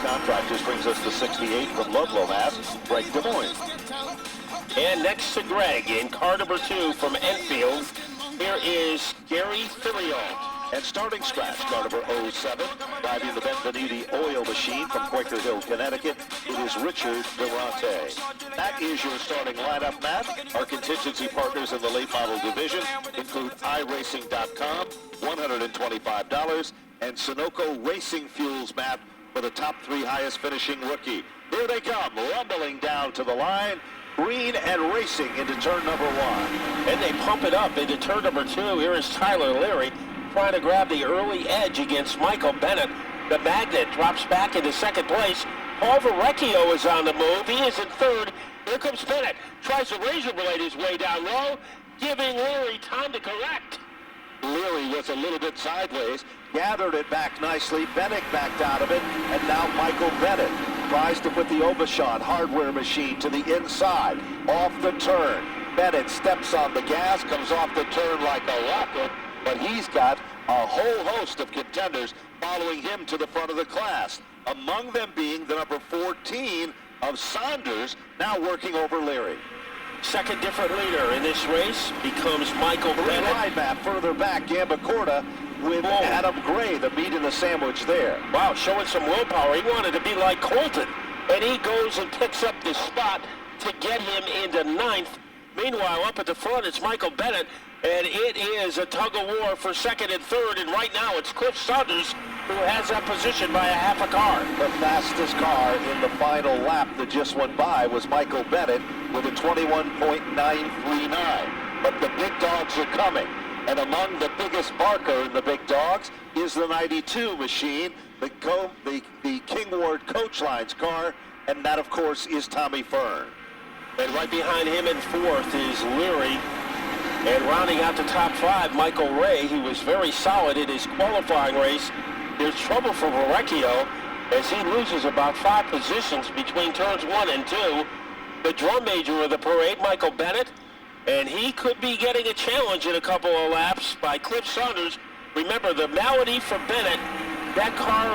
Contractors brings us to 68 from Ludlow, Mass. Greg Des Moines. And next to Greg in car number 2 from Enfield, here is Gary Filion. And starting scratch, car number 07, driving the Benvenuti oil machine from Quaker Hill, Connecticut, it is Richard Durante. That is your starting lineup, Matt. Our contingency partners in the late model division include iRacing.com, $125, and Sunoco Racing Fuels, Matt, for the top 3 highest finishing rookie. Here they come, rumbling down to the line. Green and racing into turn number 1. And they pump it up into turn number 2. Here is Tyler Leary trying to grab the early edge against Michael Bennett. The Magnet drops back into second place. Paul Verrecchio is on the move. He is in third. Here comes Bennett. Tries to razor blade his way down low, giving Leary time to correct. Leary was a little bit sideways, gathered it back nicely. Bennett backed out of it, and now Michael Bennett tries to put the Obashan hardware machine to the inside, off the turn. Bennett steps on the gas, comes off the turn like a rocket, but he's got a whole host of contenders following him to the front of the class, among them being the number 14 of Saunders, now working over Leary. Second different leader in this race becomes Michael Bennett. Ride map further back, Gambacorta with Adam Gray, the meat in the sandwich there. Wow, showing some willpower. He wanted to be like Colton, and he goes and picks up the spot to get him into 9th. Meanwhile, up at the front, it's Michael Bennett, and it is a tug-of-war for second and third, and right now it's Cliff Saunders who has that position by a half a car. The fastest car in the final lap that just went by was Michael Bennett with a 21.939. But the big dogs are coming, and among the biggest barker in the big dogs is the 92 machine, the King Ward Coach Lines car, and that, of course, is Tommy Fern. And right behind him in 4th is Leary. And rounding out the top 5, Michael Ray, who was very solid in his qualifying race. There's trouble for Verrecchio as he loses about 5 positions between turns 1 and 2. The drum major of the parade, Michael Bennett, and he could be getting a challenge in a couple of laps by Cliff Saunders. Remember, the malady for Bennett, that car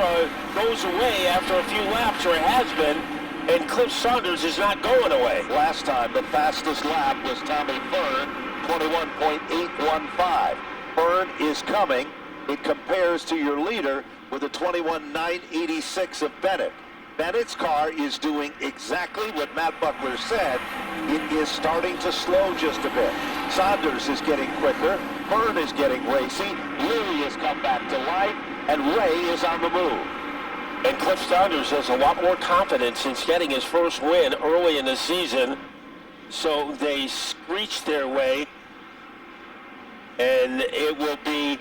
goes away after a few laps, or it has been, and Cliff Saunders is not going away. Last time, the fastest lap was Tommy Fern, 21.815. Fern is coming. It compares to your leader with a 21.986 of Bennett. Bennett's car is doing exactly what Matt Buckler said. It is starting to slow just a bit. Saunders is getting quicker. Fern is getting racy. Leary has come back to life. And Ray is on the move. And Cliff Saunders has a lot more confidence since getting his first win early in the season. So they screech their way. And it will be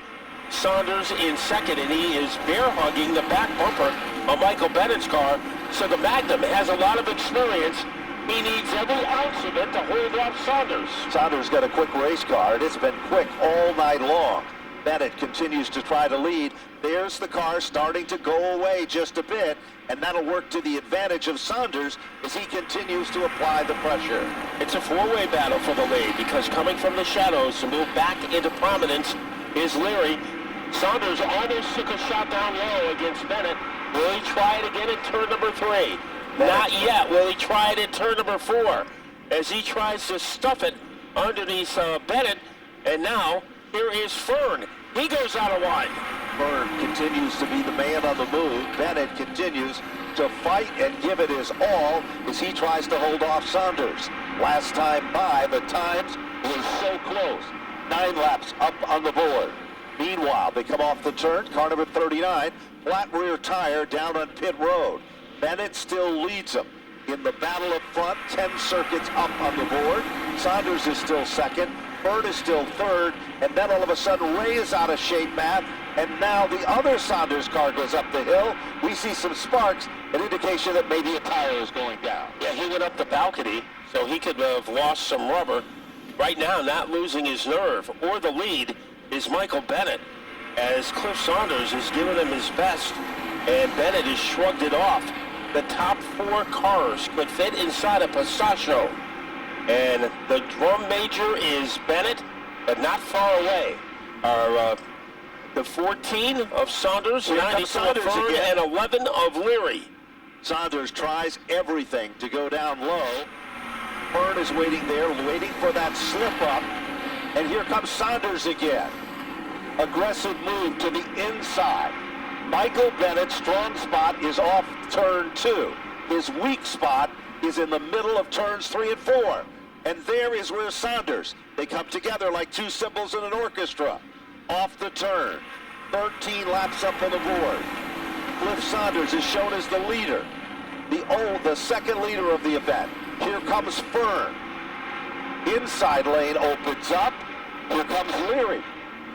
Saunders in second, and he is bear-hugging the back bumper of Michael Bennett's car. So the Magnum has a lot of experience. He needs every ounce of it to hold off Saunders. Saunders got a quick race car, and it's been quick all night long. Bennett continues to try to lead. There's the car starting to go away just a bit, and that'll work to the advantage of Saunders as he continues to apply the pressure. It's a 4-way battle for the lead, because coming from the shadows to move back into prominence is Leary. Saunders almost took a shot down low against Bennett. Will he try it again in turn number 3? Not yet. Will he try it in turn number 4? As he tries to stuff it underneath Bennett, and now here is Fern. He goes out of line. Fern continues to be the man on the move. Bennett continues to fight and give it his all as he tries to hold off Saunders. Last time by, the times were so close. 9 laps up on the board. Meanwhile, they come off the turn, car number 39, flat rear tire down on pit road. Bennett still leads them. In the battle up front, 10 circuits up on the board. Saunders is still second. Fern is still third. And then all of a sudden, Ray is out of shape, Matt. And now the other Saunders car goes up the hill. We see some sparks, an indication that maybe a tire is going down. Yeah, he went up the balcony, so he could have lost some rubber. Right now, not losing his nerve or the lead is Michael Bennett, as Cliff Saunders is giving him his best, and Bennett has shrugged it off. The top 4 cars could fit inside a Passaccio, and the drum major is Bennett, but not far away are the 14 of Saunders, 9 of Fern, and 11 of Leary. Saunders tries everything to go down low. Fern is waiting there, waiting for that slip up. And here comes Saunders again. Aggressive move to the inside. Michael Bennett's strong spot is off turn 2. His weak spot is in the middle of turns 3 and 4. And there is where Saunders, they come together like two cymbals in an orchestra. Off the turn. 13 laps up on the board. Cliff Saunders is shown as the leader. The second leader of the event. Here comes Fern. Inside lane opens up. Here comes Leary.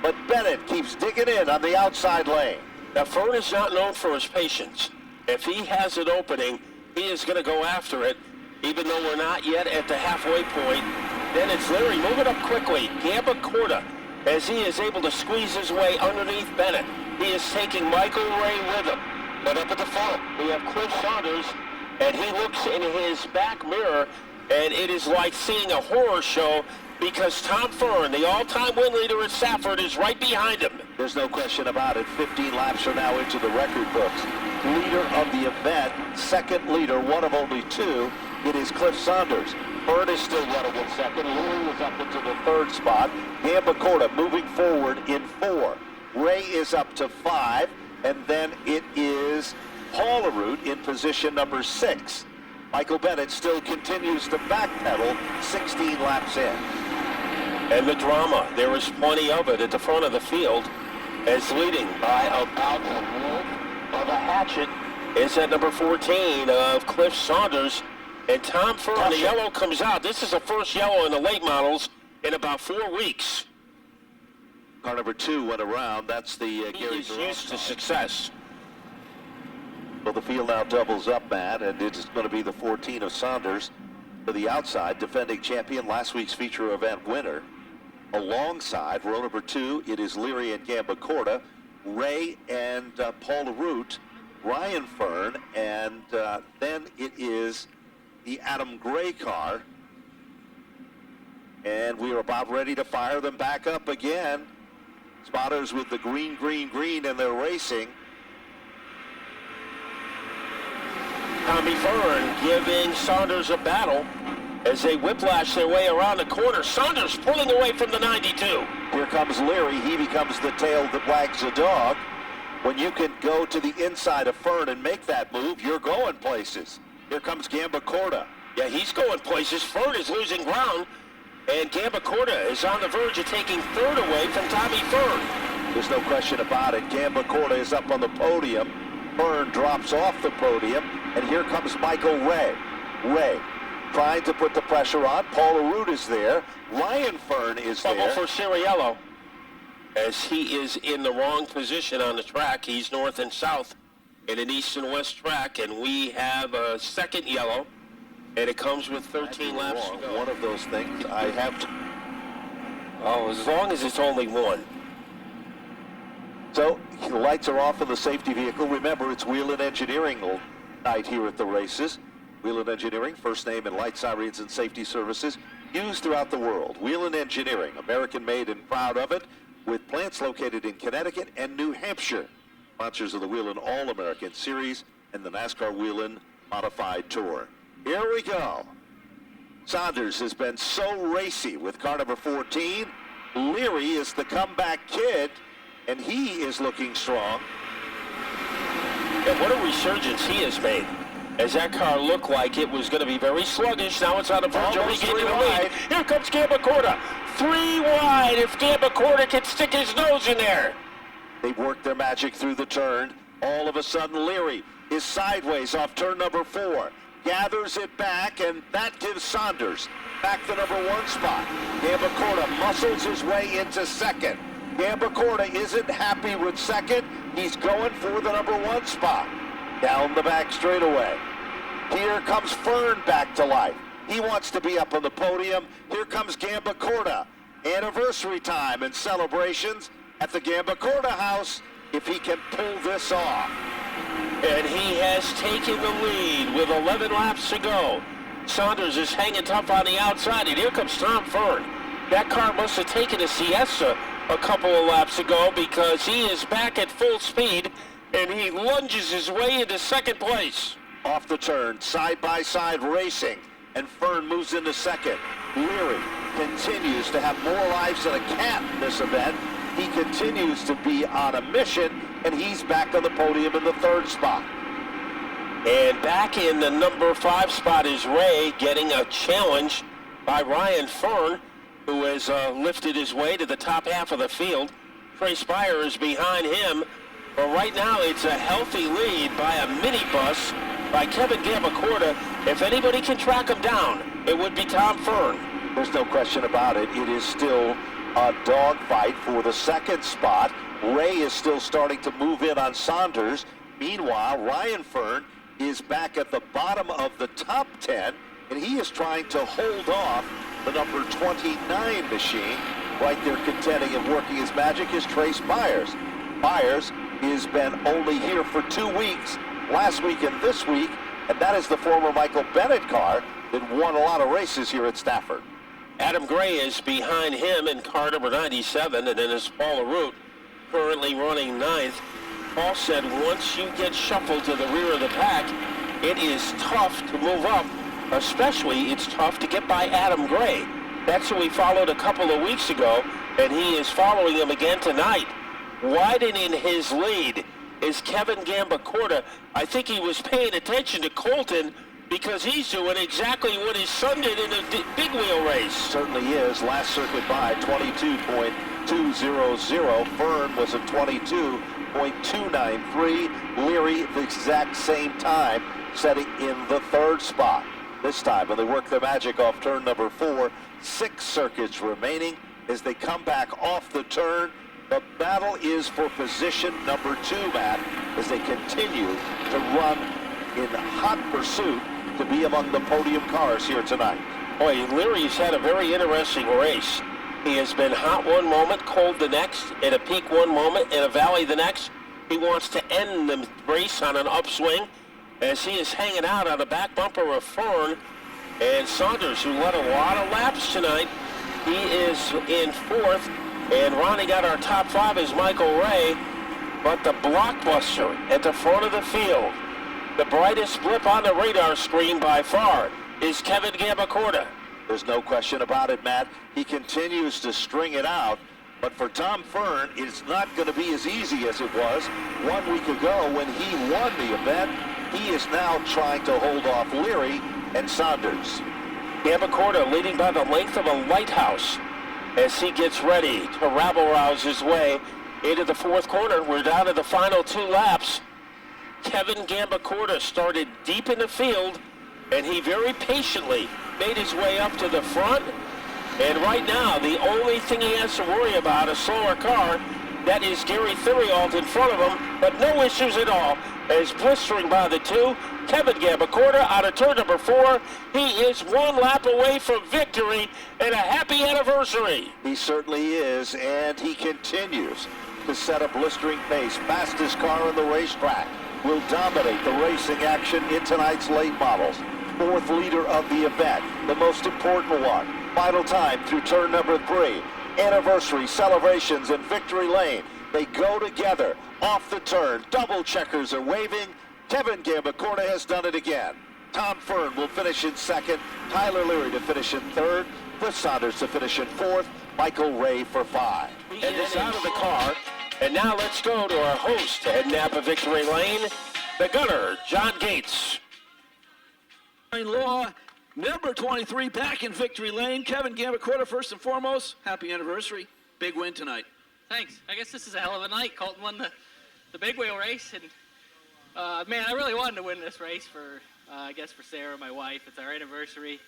But Bennett keeps digging in on the outside lane. Now, Fern is not known for his patience. If he has an opening, he is going to go after it, even though we're not yet at the halfway point. Then it's Leary moving up quickly. Gamba Corda, as he is able to squeeze his way underneath Bennett. He is taking Michael Ray with him. But up at the front, we have Cliff Saunders, and he looks in his back mirror, and it is like seeing a horror show because Tom Fern, the all-time win leader at Stafford, is right behind him. There's no question about it. 15 laps are now into the record books. Leader of the event, second leader, one of only two. It is Cliff Saunders. Fern is still running in second. Leary is up into the third spot. Gamba Corda moving forward in 4. Ray is up to 5. And then it is Paulerud in position number 6. Michael Bennett still continues to backpedal 16 laps in. And the drama, there is plenty of it at the front of the field, as leading by about a fourth of a hatchet is at number 14 of Cliff Saunders. And Tom Fern, the yellow comes out. This is the first yellow in the late models in about 4 weeks. Car number 2 went around. That's the Gary He's used to success. Well, the field now doubles up, Matt, and it's going to be the 14 of Saunders to the outside, defending champion, last week's feature event winner. Alongside row number 2, it is Leary and Gamba Corda, Ray and Paulerud, Ryan Fern, and then it is the Adam Gray car. And we are about ready to fire them back up again. Spotters with the green, green, green, and they're racing. Tommy Fern giving Saunders a battle as they whiplash their way around the corner. Saunders pulling away from the 92. Here comes Leary. He becomes the tail that wags the dog. When you can go to the inside of Fern and make that move, you're going places. Here comes Gamba Corda. Yeah, he's going places. Fern is losing ground, and Gamba Corda is on the verge of taking third away from Tommy Fern. There's no question about it. Gamba Corda is up on the podium. Fern drops off the podium, and here comes Michael Ray. Ray trying to put the pressure on. Paulerud is there. Ryan Fern is there. Bubble for Ciriello, as he is in the wrong position on the track. He's north and south in an east and west track, and we have a second yellow, and it comes with 13 laps to go. One of those things I have to... Oh, as long as it's only one. So the lights are off in the safety vehicle. Remember, it's Whelen Engineering night here at the races. Whelen Engineering, first name in light, sirens, and safety services used throughout the world. Whelen Engineering, American-made and proud of it, with plants located in Connecticut and New Hampshire. Sponsors of the Whelen All-American Series and the NASCAR Whelen Modified Tour. Here we go. Saunders has been so racy with car number 14. Leary is the comeback kid, and he is looking strong. And what a resurgence he has made, as that car looked like it was going to be very sluggish. Now it's on the verge of regaining the lead. Here comes Gamba Corda. 3 wide if Gamba Corda can stick his nose in there. They've worked their magic through the turn. All of a sudden, Leary is sideways off turn number 4. Gathers it back, and that gives Saunders back the number 1 spot. Gamba Corda muscles his way into second. Gamba Corda isn't happy with second. He's going for the number 1 spot. Down the back straightaway. Here comes Fern back to life. He wants to be up on the podium. Here comes Gamba Corda. Anniversary time and celebrations at the Gamba Corda house if he can pull this off. And he has taken the lead with 11 laps to go. Saunders is hanging tough on the outside, and here comes Tom Fern. That car must have taken a siesta a couple of laps ago because he is back at full speed, and he lunges his way into second place. off the turn, side-by-side racing, and Fern moves into second. Leary continues to have more lives than a cat in this event. He continues to be on a mission, and he's back on the podium in the third spot. And back in the number 5 spot is Ray, getting a challenge by Ryan Fern, who has lifted his way to the top half of the field. Trey Spire is behind him, but right now it's a healthy lead by a minibus by Kevin Gambacorta. If anybody can track him down, it would be Tom Fern. There's no question about it. It is still a dogfight for the second spot. Ray is still starting to move in on Saunders. Meanwhile, Ryan Fern is back at the bottom of the top 10, and he is trying to hold off the number 29 machine. Right there contending and working his magic is Trey Spires. Spires has been only here for 2 weeks, last week and this week, and that is the former Michael Bennett car that won a lot of races here at Stafford. Adam Gray is behind him in car number 97, and then is Paul LaRoute, currently running 9th. Paul said once you get shuffled to the rear of the pack, it is tough to move up. Especially, it's tough to get by Adam Gray. That's who he followed a couple of weeks ago, and he is following him again tonight. Widening his lead is Kevin Gambacorta. I think he was paying attention to Colton because he's doing exactly what his son did in a big wheel race. Certainly is. Last circuit by 22.200. Fern was at 22.293. Leary the exact same time, setting in the third spot. This time, when they work their magic off turn number 4, 6 circuits remaining as they come back off the turn. The battle is for position number 2, Matt, as they continue to run in hot pursuit to be among the podium cars here tonight. Boy, Leary's had a very interesting race. He has been hot one moment, cold the next, at a peak one moment, in a valley the next. He wants to end the race on an upswing as he is hanging out on the back bumper of Fern. And Saunders, who led a lot of laps tonight, he is in 4th. And rounding out our top 5 is Michael Ray. But the blockbuster at the front of the field, the brightest blip on the radar screen by far, is Kevin Gambacorta. There's no question about it, Matt. He continues to string it out. But for Tom Fern, it's not going to be as easy as it was 1 week ago when he won the event. He is now trying to hold off Leary and Saunders. Gambacorta leading by the length of a lighthouse as he gets ready to rabble-rouse his way into the 4th corner. We're down to the final 2 laps. Kevin Gambacorta started deep in the field, and he very patiently made his way up to the front. And right now, the only thing he has to worry about, a slower car, that is Gary Theriault in front of him, but no issues at all. As blistering by the 2, Kevin Gambacorta out of turn number 4. He is 1 lap away from victory and a happy anniversary. He certainly is, and he continues to set a blistering pace. Fastest car on the racetrack will dominate the racing action in tonight's late models. 4th leader of the event, the most important one. Final time through turn number 3. Anniversary celebrations in Victory Lane. They go together off the turn. Double checkers are waving. Kevin Gambacorta has done it again. Tom Fern will finish in 2nd. Tyler Leary to finish in 3rd. Cliff Saunders to finish in 4th. Michael Ray for 5. And it's out of the car. And now let's go to our host at Napa Victory Lane, the gunner, John Gates. Law, number 23, back in Victory Lane. Kevin Gambacorta, first and foremost, happy anniversary. Big win tonight. Thanks. I guess this is a hell of a night. Colton won the big wheel race, and man, I really wanted to win this race for, I guess, for Sarah, my wife. It's our anniversary.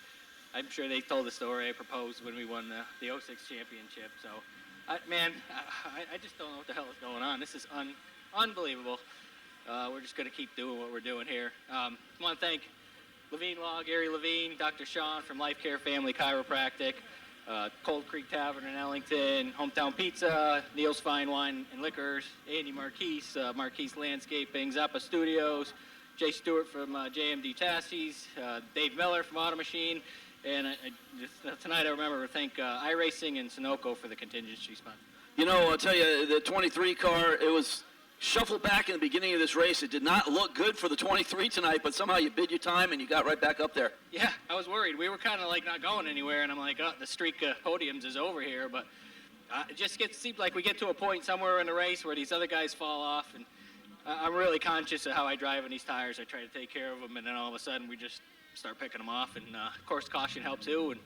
I'm sure they told the story. I proposed when we won the 06 championship. So, I just don't know what the hell is going on. This is unbelievable. We're just going to keep doing what we're doing here. I want to thank Levine Law, Gary Levine, Dr. Sean from Life Care Family Chiropractic, Cold Creek Tavern in Ellington, Hometown Pizza, Neil's Fine Wine and Liquors, Andy Marquise, Marquise Landscaping, Zappa Studios, Jay Stewart from JMD Chassis, Dave Miller from Auto Machine, and tonight I remember to thank iRacing and Sunoco for the contingency spot. You know, I'll tell you, the 23 car, it was shuffled back in the beginning of this race. It did not look good for the 23 tonight, but somehow you bid your time and you got right back up there. Yeah, I was worried. We were kind of like not going anywhere, and I'm like, oh, the streak of podiums is over here. But it just seemed like we get to a point somewhere in the race where these other guys fall off, and I'm really conscious of how I drive in these tires. I try to take care of them, and then all of a sudden we just start picking them off. And of course, caution helped too, and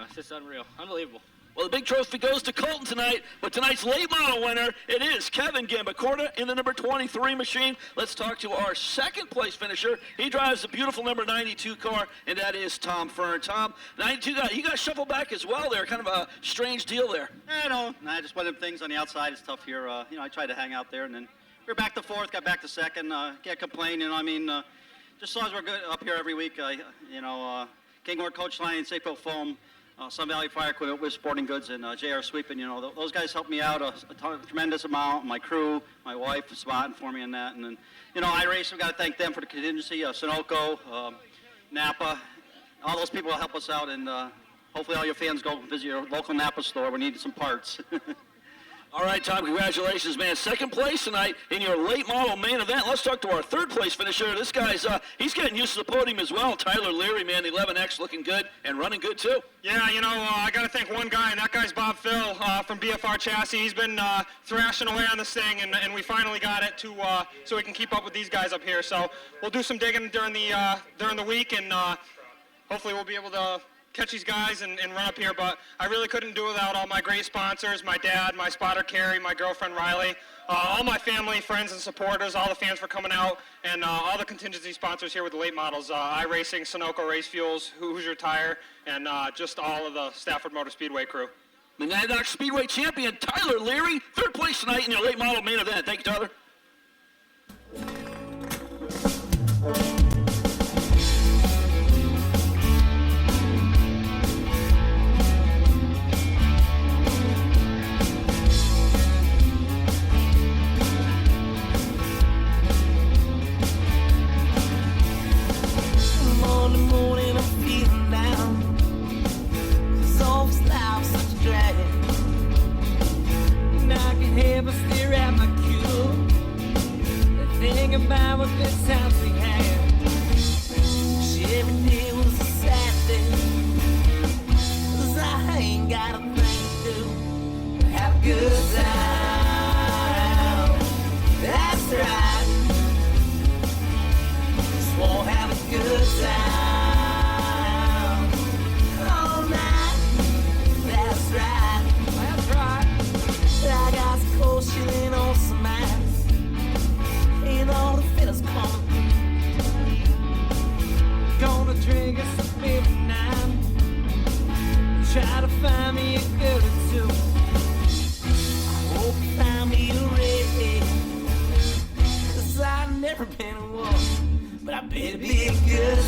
it's just unreal, unbelievable. Well, the big trophy goes to Colton tonight, but tonight's late model winner, it is Kevin Gambacorta in the number 23 machine. Let's talk to our second place finisher. He drives the beautiful number 92 car, and that is Tom Fern. Tom, 92 guy, you got shuffled back as well there. Kind of a strange deal there. I know. Just one of them things on the outside is tough here. I tried to hang out there, and then we're back to fourth, got back to second. Can't complain. Just as long as we're good up here every week. Kingwood Coach Line, Saco Foam, Sun Valley Fire Equipment with Sporting Goods, and JR Sweeping. Those guys helped me out a tremendous amount. My crew, my wife, spotting for me in that. And then, iRace, we've got to thank them for the contingency. Sunoco, Napa, all those people help us out. And hopefully all your fans go visit your local Napa store. We need some parts. All right, Tom, congratulations, man. Second place tonight in your late model main event. Let's talk to our third place finisher. This guy's, he's getting used to the podium as well. Tyler Leary, man, the 11X looking good and running good too. Yeah, I got to thank one guy, and that guy's Bob Phil from BFR Chassis. He's been thrashing away on this thing, and we finally got it to so we can keep up with these guys up here. So we'll do some digging during the week, and hopefully we'll be able to catch these guys and run up here, but I really couldn't do without all my great sponsors, my dad, my spotter Carrie, my girlfriend Riley, all my family, friends, and supporters, all the fans for coming out, and all the contingency sponsors here with the late models, iRacing, Sunoco Race Fuels, Hoosier Tire, and just all of the Stafford Motor Speedway crew. The Nanox Speedway champion, Tyler Leary, third place tonight in your late model main event. Thank you, Tyler. About what good times we had. Every day was a Saturday, 'cause I ain't got a thing to do. Have a good time. That's right. Just won't have a good time all night. That's right. That's right. I got some cold shit on some ice. And all the fellas coming through. Gonna drink us a beer tonight. Try to find me a girl or two. I hope you find me a redhead, 'cause I've never been in one, but I bet it'd be a good